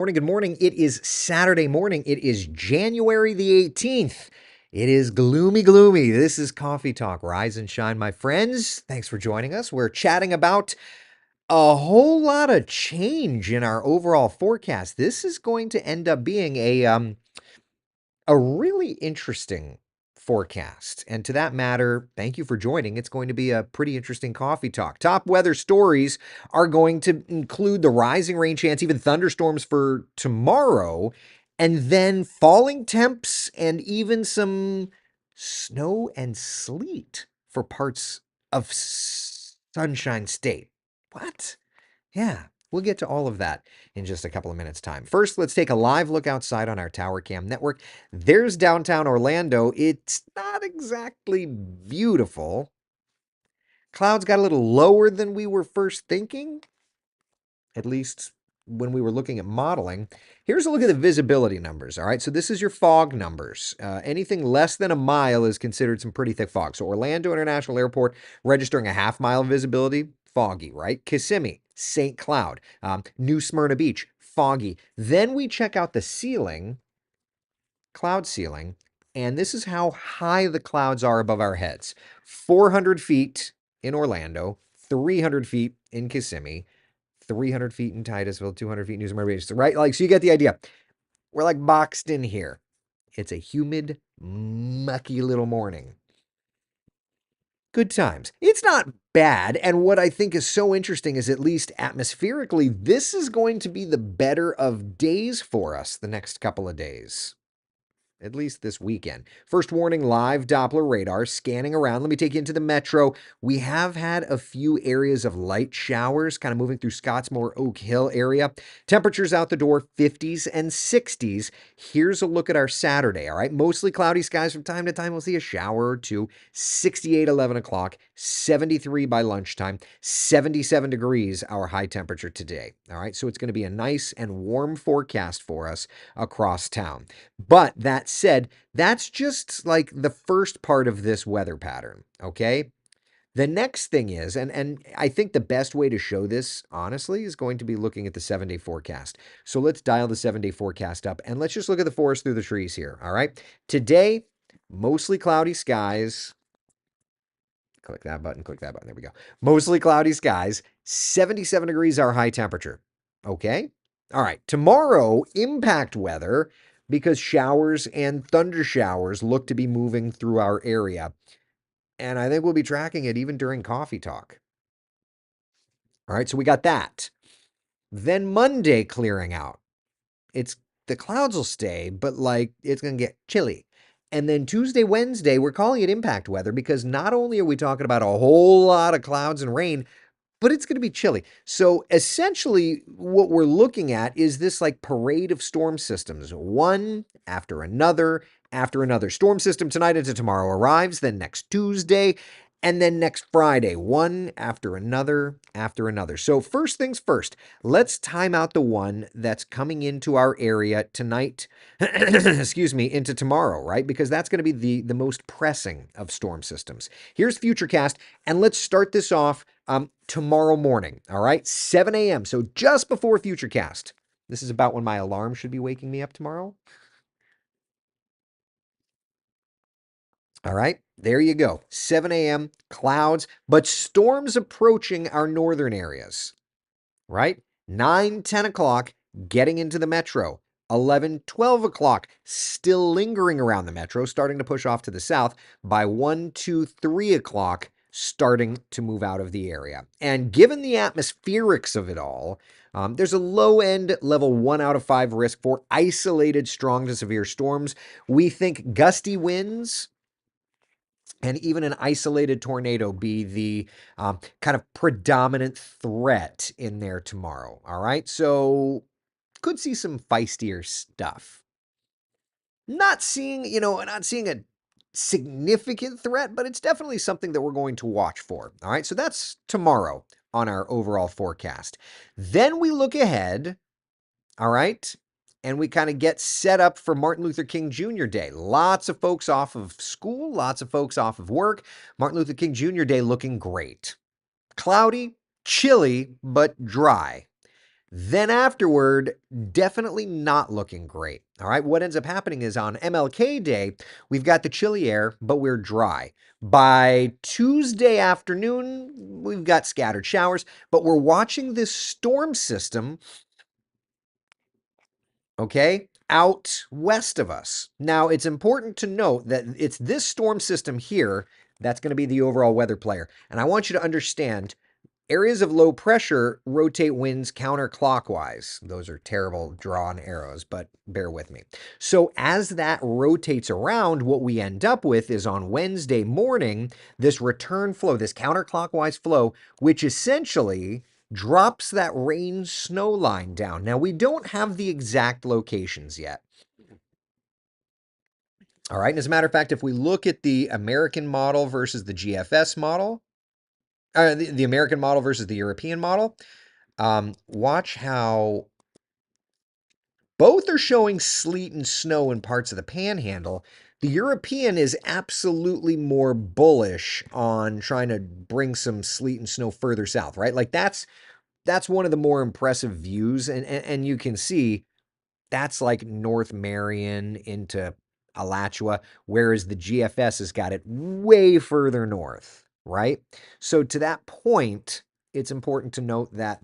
Morning, good morning. It is Saturday morning. It is January the 18th. It is gloomy, gloomy. This is Coffee Talk. Rise and shine, my friends. Thanks for joining us. We're chatting about a whole lot of change in our overall forecast. This is going to end up being a really interesting forecast. And to that matter, thank you for joining. It's going to be a pretty interesting coffee talk. Top weather stories are going to include the rising rain chance, even thunderstorms for tomorrow, and then falling temps and even some snow and sleet for parts of Sunshine State. What? Yeah, we'll get to all of that in just a couple of minutes' time. First, let's take a live look outside on our Tower Cam network. There's downtown Orlando. It's not exactly beautiful. Clouds got a little lower than we were first thinking, at least when we were looking at modeling. Here's a look at the visibility numbers. All right, so this is your fog numbers. Anything less than a mile is considered some pretty thick fog. So Orlando International Airport registering a half-mile visibility, foggy, right? Kissimmee, St. Cloud, New Smyrna Beach, foggy. Then we check out the ceiling, cloud ceiling, and this is how high the clouds are above our heads. 400 feet in Orlando, 300 feet in Kissimmee, 300 feet in Titusville, 200 feet in New Smyrna Beach, right? Like, so you get the idea. We're like boxed in here. It's a humid, mucky little morning. Good times. It's not bad. And what I think is so interesting is, at least atmospherically, this is going to be the better of days for us the next couple of days. At least this weekend. First warning, live Doppler radar scanning around. Let me take you into the metro. We have had a few areas of light showers kind of moving through Scottsmore, Oak Hill area. Temperatures out the door, 50s and 60s. Here's a look at our Saturday, all right? Mostly cloudy skies from time to time. We'll see a shower or two. 68, 11 o'clock, 73 by lunchtime, 77 degrees our high temperature today, all right? So it's going to be a nice and warm forecast for us across town. But that said, that's just like the first part of this weather pattern, okay? The next thing is, and I think the best way to show this, honestly, is going to be looking at the 7-day forecast. So let's dial the 7-day forecast up and let's just look at the forest through the trees here, all right? Today, mostly cloudy skies. Click that button, there we go. Mostly cloudy skies, 77 degrees our high temperature, okay? All right, tomorrow, impact weather, because showers and thunder showers look to be moving through our area. And I think we'll be tracking it even during coffee talk. All right, so we got that. Then Monday clearing out. It's the clouds will stay, but like it's going to get chilly. And then Tuesday, Wednesday, we're calling it impact weather because not only are we talking about a whole lot of clouds and rain, but it's going to be chilly. So essentially, what we're looking at is this like parade of storm systems, one after another, after another. Storm system tonight into tomorrow arrives, then next Tuesday, and then next Friday, one after another, after another. So, first things first, let's time out the one that's coming into our area tonight, excuse me, into tomorrow, right? Because that's going to be the most pressing of storm systems. Here's Futurecast, and let's start this off tomorrow morning, all right? 7 a.m., so just before Futurecast. This is about when my alarm should be waking me up tomorrow. All right, there you go. 7 a.m., clouds, but storms approaching our northern areas, right? 9, 10 o'clock, getting into the metro. 11, 12 o'clock, still lingering around the metro, starting to push off to the south. By 1, 2, 3 o'clock, starting to move out of the area. And given the atmospherics of it all, there's a low end level 1 out of 5 risk for isolated strong to severe storms. We think gusty winds and even an isolated tornado be the kind of predominant threat in there tomorrow. All right. So could see some feistier stuff. Not seeing a significant threat, but it's definitely something that we're going to watch for. All right. So that's tomorrow on our overall forecast. Then we look ahead. All right. And we kind of get set up for Martin Luther King Jr. Day. Lots of folks off of school, lots of folks off of work. Martin Luther King Jr. Day looking great. Cloudy, chilly, but dry. Then afterward, definitely not looking great. All right, what ends up happening is on MLK Day, we've got the chilly air, but we're dry. By Tuesday afternoon, we've got scattered showers, but we're watching this storm system, okay, out west of us. Now, it's important to note that it's this storm system here that's going to be the overall weather player. And I want you to understand areas of low pressure rotate winds counterclockwise. Those are terrible drawn arrows, but bear with me. So as that rotates around, what we end up with is on Wednesday morning, this return flow, this counterclockwise flow, which essentially drops that rain snow line down. Now, we don't have the exact locations yet. All right. And as a matter of fact, if we look at the American model versus the GFS model, the American model versus the European model, watch how both are showing sleet and snow in parts of the panhandle. The European is absolutely more bullish on trying to bring some sleet and snow further south, right? Like that's one of the more impressive views, and you can see that's like North Marion into Alachua, whereas the GFS has got it way further north, right? So to that point, it's important to note that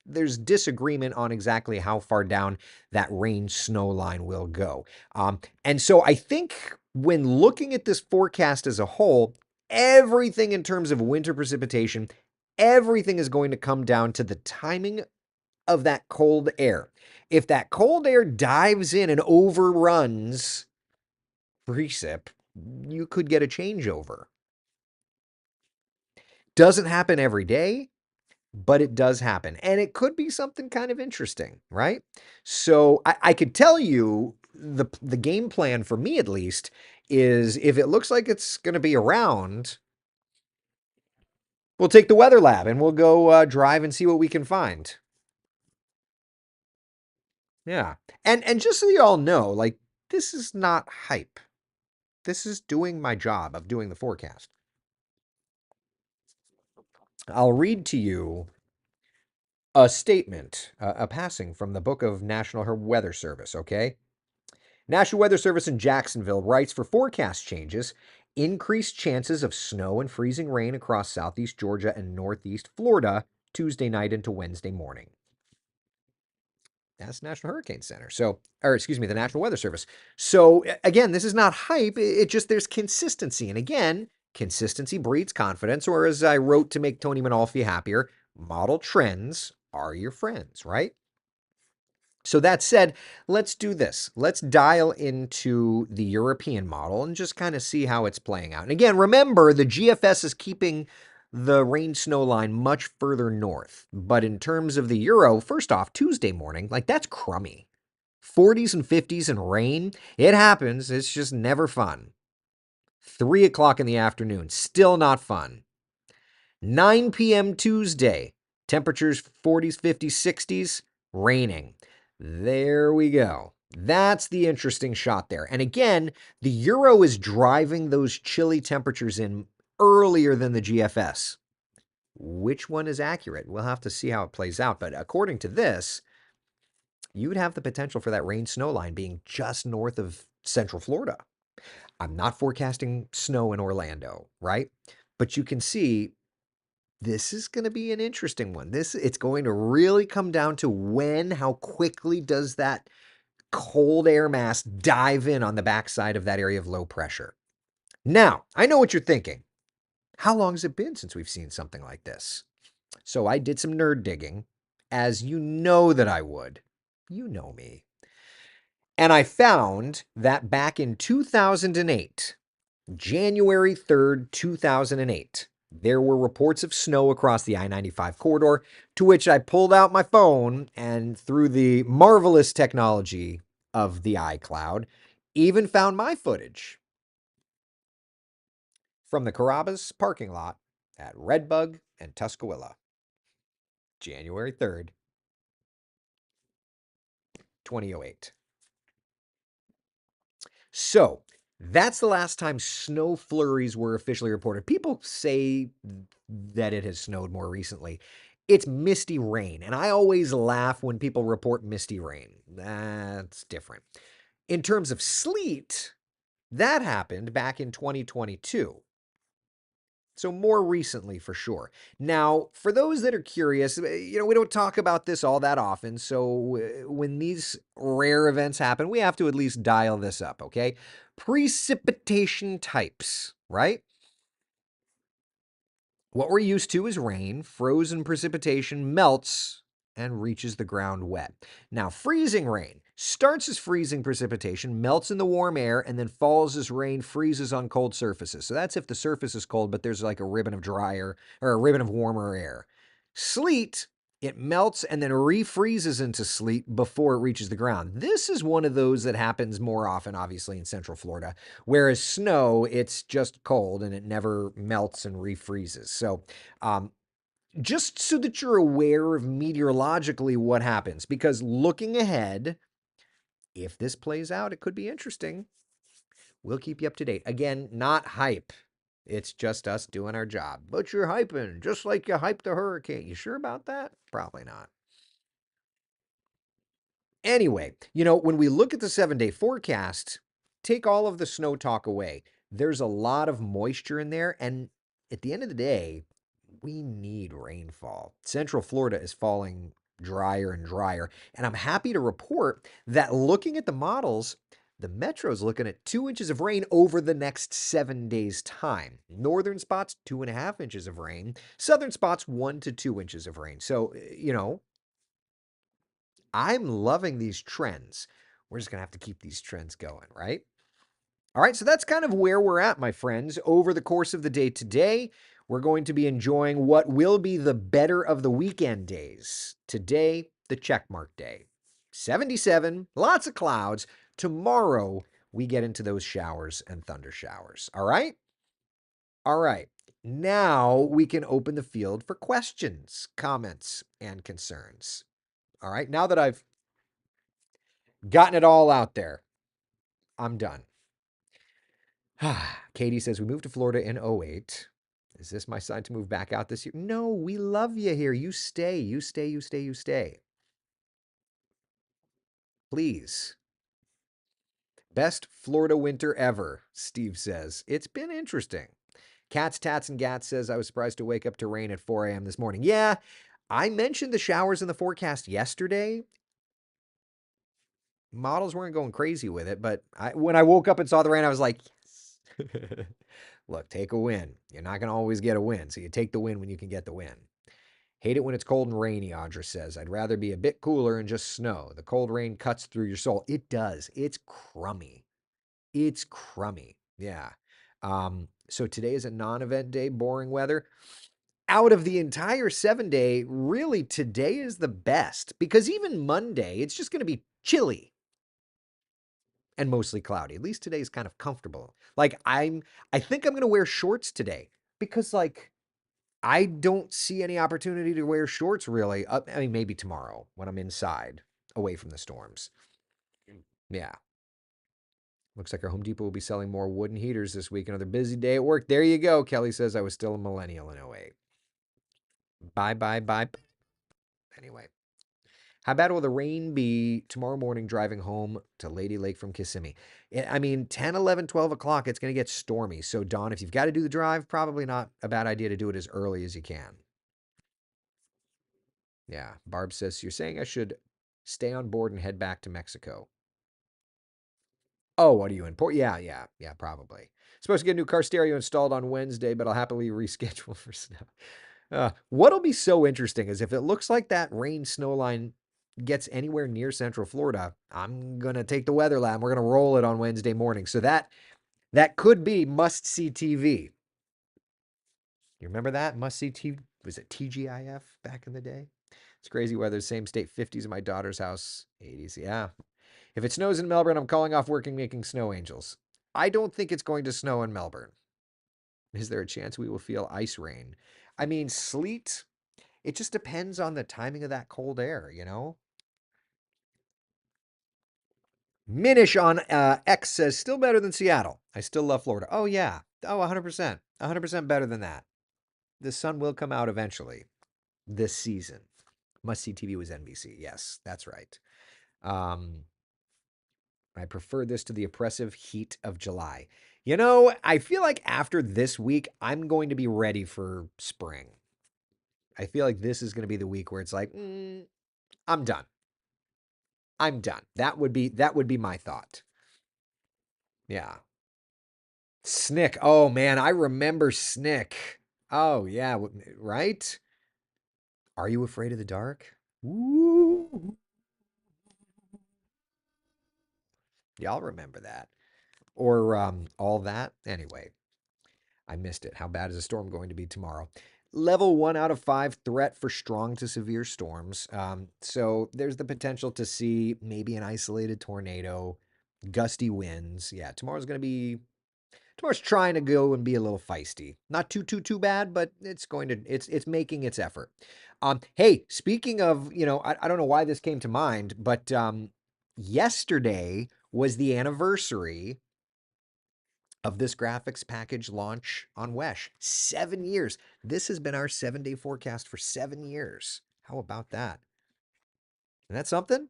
there's disagreement on exactly how far down that range snow line will go. And so I think when looking at this forecast as a whole, everything in terms of winter precipitation, everything is going to come down to the timing of that cold air. If that cold air dives in and overruns precip, you could get a changeover. Doesn't happen every day, but it does happen. And it could be something kind of interesting, right? So I could tell you the game plan for me at least is if it looks like it's going to be around, we'll take the weather lab and we'll go drive and see what we can find. Yeah. And just so you all know, like this is not hype. This is doing my job of doing the forecast. I'll read to you a statement, a passing from the book of National Weather Service, okay? National Weather Service in Jacksonville writes for forecast changes, increased chances of snow and freezing rain across southeast Georgia and northeast Florida Tuesday night into Wednesday morning. That's National Hurricane Center. So, or excuse me, the National Weather Service. So again, this is not hype. It just there's consistency. And again, consistency breeds confidence. Or as I wrote to make Tony Manalfi happier, model trends are your friends, right? So that said, let's do this. Let's dial into the European model and just kind of see how it's playing out. And again, remember the GFS is keeping the rain snow line much further north. But in terms of the Euro, first off, Tuesday morning, like that's crummy. 40s and 50s and rain, it happens. It's just never fun. 3 o'clock in the afternoon, still not fun. 9 p.m. Tuesday, temperatures 40s, 50s, 60s, raining. There we go. That's the interesting shot there. And again, the Euro is driving those chilly temperatures in earlier than the GFS. Which one is accurate? We'll have to see how it plays out. But according to this, you would have the potential for that rain snow line being just north of Central Florida. I'm not forecasting snow in Orlando, right? But you can see this is going to be an interesting one. It's going to really come down to how quickly does that cold air mass dive in on the backside of that area of low pressure. Now, I know what you're thinking. How long has it been since we've seen something like this? So I did some nerd digging, as you know that I would. You know me. And I found that back in 2008, January 3rd, 2008, there were reports of snow across the I-95 corridor, to which I pulled out my phone and through the marvelous technology of the iCloud, even found my footage from the Carrabba's parking lot at Redbug and Tuscaloosa, January 3rd, 2008. So that's the last time snow flurries were officially reported. People say that it has snowed more recently. It's misty rain, and I always laugh when people report misty rain. That's different. In terms of sleet, that happened back in 2022. So more recently for sure. Now, for those that are curious, we don't talk about this all that often. So when these rare events happen, we have to at least dial this up, okay? Precipitation types, right? What we're used to is rain. Frozen precipitation melts and reaches the ground wet. Now, freezing rain starts as freezing precipitation, melts in the warm air, and then falls as rain freezes on cold surfaces. So that's if the surface is cold, but there's like a ribbon of drier or a ribbon of warmer air. Sleet, it melts and then refreezes into sleet before it reaches the ground. This is one of those that happens more often, obviously, in Central Florida. Whereas snow, it's just cold and it never melts and refreezes. So, just so that you're aware of meteorologically what happens, because looking ahead, if this plays out, it could be interesting. We'll keep you up to date. Again, not hype. It's just us doing our job. But you're hyping, just like you hyped the hurricane. You sure about that? Probably not. Anyway, when we look at the 7-day forecast, take all of the snow talk away. There's a lot of moisture in there. And at the end of the day, we need rainfall. Central Florida is falling drier and drier. And I'm happy to report that looking at the models, the metro's looking at 2 inches of rain over the next 7 days' time. Northern spots, 2.5 inches of rain. Southern spots, 1 to 2 inches of rain. So, I'm loving these trends. We're just going to have to keep these trends going, right? All right, so that's kind of where we're at, my friends. Over the course of the day today, we're going to be enjoying what will be the better of the weekend days. Today, the checkmark day. 77, lots of clouds. Tomorrow, we get into those showers and thunder showers. All right? All right. Now we can open the field for questions, comments, and concerns. All right. Now that I've gotten it all out there, I'm done. Katie says, we moved to Florida in '08. Is this my sign to move back out this year? No, we love you here. You stay, you stay, you stay, you stay. Please. Best Florida winter ever, Steve says. It's been interesting. Cats, Tats, and Gats says, I was surprised to wake up to rain at 4 a.m. this morning. Yeah, I mentioned the showers in the forecast yesterday. Models weren't going crazy with it, but when I woke up and saw the rain, I was like, yes. Look, take a win. You're not going to always get a win, so you take the win when you can get the win. Hate it when it's cold and rainy, Audra says. I'd rather be a bit cooler and just snow. The cold rain cuts through your soul. It does. It's crummy. It's crummy. Yeah. So today is a non-event day, boring weather. Out of the entire 7-day, really today is the best because even Monday, it's just going to be chilly and mostly cloudy. At least today's kind of comfortable. Like I think I'm going to wear shorts today because I don't see any opportunity to wear shorts really. I mean, maybe tomorrow when I'm inside away from the storms. Yeah. Looks like our Home Depot will be selling more wooden heaters this week. Another busy day at work. There you go. Kelly says I was still a millennial in '08. Bye, bye, bye. Anyway, how bad will the rain be tomorrow morning driving home to Lady Lake from Kissimmee? I mean, 10, 11, 12 o'clock, it's going to get stormy. So, Dawn, if you've got to do the drive, probably not a bad idea to do it as early as you can. Yeah. Barb says, you're saying I should stay on board and head back to Mexico. Oh, what are you in port? Yeah, probably. Supposed to get a new car stereo installed on Wednesday, but I'll happily reschedule for snow. What'll be so interesting is if it looks like that rain snow line gets anywhere near Central Florida, I'm gonna take the weather lab. We're gonna roll it on Wednesday morning. So that could be must see TV. You remember that must see TV? Was it TGIF back in the day? It's crazy weather. Same state 50s in my daughter's house, 80s. Yeah. If it snows in Melbourne, I'm calling off work and making snow angels. I don't think it's going to snow in Melbourne. Is there a chance we will feel ice rain? I mean, sleet, it just depends on the timing of that cold air, Minish on X says, still better than Seattle. I still love Florida. Oh, yeah. Oh, 100%. 100% better than that. The sun will come out eventually. this season. Must see TV was NBC. Yes, that's right. Um, I prefer this to the oppressive heat of July. I feel like after this week, I'm going to be ready for spring. I feel like this is going to be the week where it's like, I'm done. I'm done. That would be my thought. Yeah. Snick. Oh man, I remember Snick. Oh yeah, right? Are you afraid of the dark? Ooh. Y'all remember that. Or all that. Anyway, I missed it. How bad is the storm going to be tomorrow? Level 1 out of 5 threat for strong to severe storms. So there's the potential to see maybe an isolated tornado, gusty winds. Yeah, tomorrow's trying to go and be a little feisty. Not too bad, but it's making its effort. Hey, speaking of, I don't know why this came to mind, but yesterday was the anniversary of this graphics package launch on Wesh. 7 years. This has been our 7-day forecast for 7 years. How about that? Isn't that something?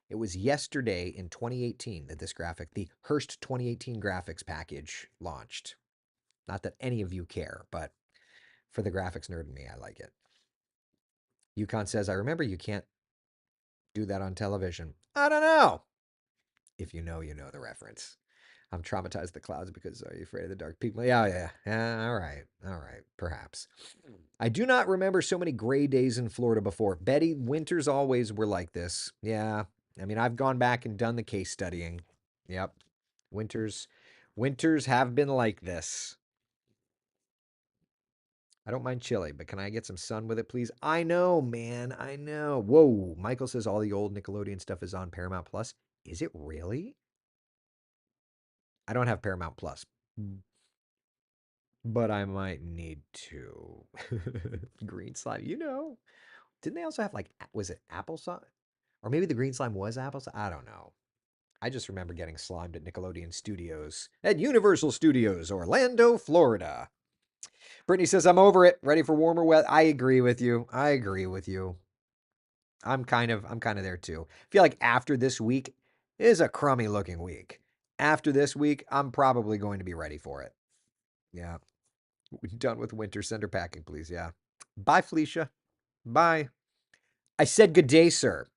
It was yesterday in 2018 that the Hearst 2018 graphics package launched. Not that any of you care, but for the graphics nerd in me, I like it. Yukon says, I remember you can't do that on television. I don't know. If you know the reference. I'm traumatized the clouds because are you afraid of the dark people? Yeah. All right. Perhaps. I do not remember so many gray days in Florida before. Betty, winters always were like this. Yeah. I mean, I've gone back and done the case studying. Yep. Winters have been like this. I don't mind chili, but can I get some sun with it, please? I know, man. I know. Whoa. Michael says all the old Nickelodeon stuff is on Paramount Plus. Is it really? I don't have Paramount Plus, but I might need to. Green slime, Didn't they also have was it applesauce? Or maybe the green slime was applesauce? I don't know. I just remember getting slimed at Nickelodeon Studios at Universal Studios, Orlando, Florida. Brittany says, I'm over it. Ready for warmer weather. I agree with you. I'm kind of there too. I feel like after this week is a crummy looking week. After this week, I'm probably going to be ready for it. Yeah. Done with winter. Send her packing, please. Yeah. Bye, Felicia. Bye. I said good day, sir.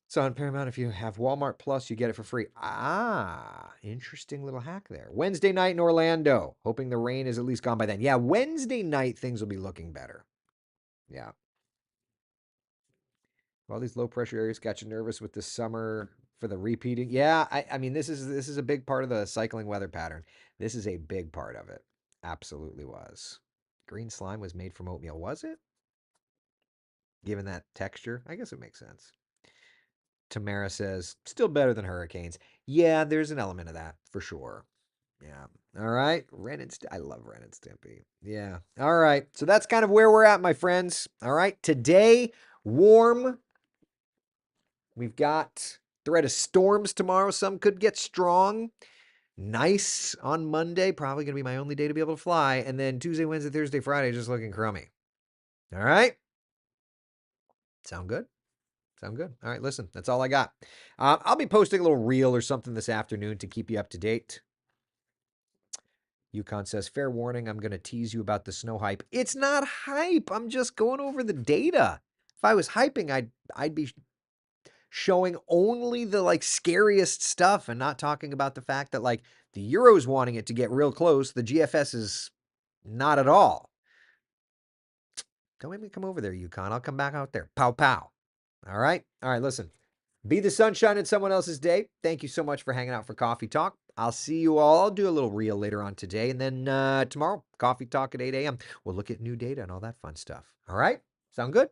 So on Paramount, if you have Walmart Plus, you get it for free. Ah, interesting little hack there. Wednesday night in Orlando. Hoping the rain is at least gone by then. Yeah, Wednesday night things will be looking better. Yeah. All these low pressure areas got you nervous with the summer for the repeating. Yeah, I mean this is a big part of the cycling weather pattern. This is a big part of it. Absolutely was. Green slime was made from oatmeal, was it? Given that texture, I guess it makes sense. Tamara says, still better than hurricanes. Yeah, there's an element of that for sure. Yeah. All right. I love Ren and Stimpy. Yeah. All right. So that's kind of where we're at, my friends. All right. Today, warm. We've got threat of storms tomorrow. Some could get strong. Nice on Monday. Probably going to be my only day to be able to fly. And then Tuesday, Wednesday, Thursday, Friday, just looking crummy. All right. Sound good? Sound good? All right, listen, that's all I got. I'll be posting a little reel or something this afternoon to keep you up to date. Yukon says, fair warning, I'm going to tease you about the snow hype. It's not hype. I'm just going over the data. If I was hyping, I'd be showing only the scariest stuff and not talking about the fact that the Euro's wanting it to get real close. The GFS is not at all. Don't make me come over there, Yukon. I'll come back out there. Pow pow. All right. Listen. Be the sunshine in someone else's day. Thank you so much for hanging out for Coffee Talk. I'll see you all. I'll do a little reel later on today. And then tomorrow, Coffee Talk at 8 a.m. We'll look at new data and all that fun stuff. All right? Sound good?